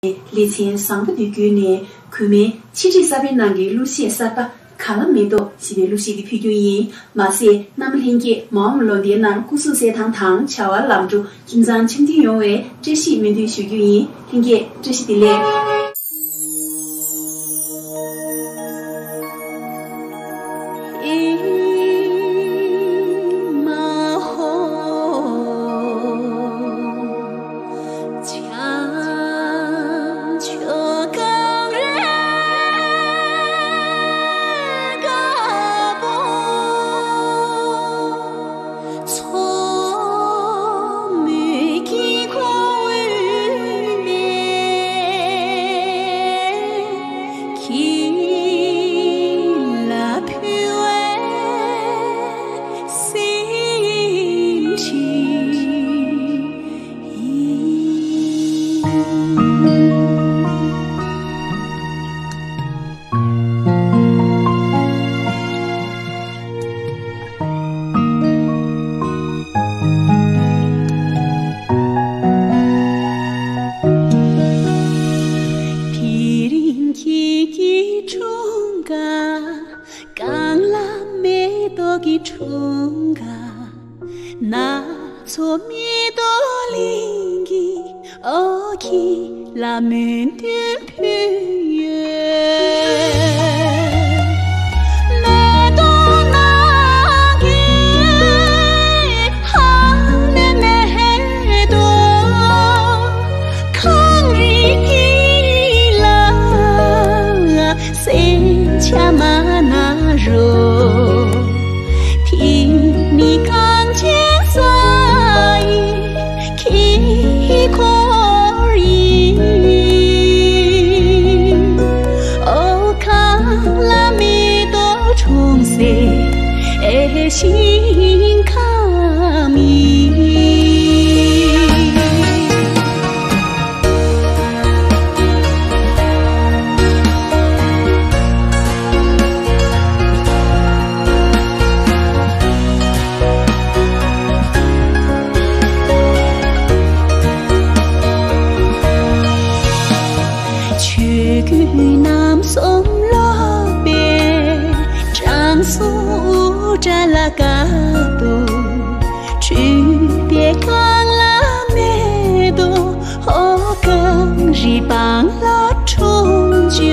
以前上不对句呢，看面七十三边那个路线三八，看了没多，是被路线的啤酒饮，马些那么连接毛木老店那故事些糖桥啊拦住，紧张倾听用为，这是面对小酒饮，连接这是的嘞。La main du puits mais dans la gueule hale medo kangila sen chamana ro pini kan sai ki ko心卡米，却给南松落边张苏。站了嘎布，区别刚了没多，哦，更是帮了终究。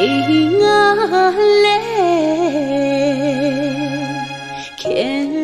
应啊嘞，看。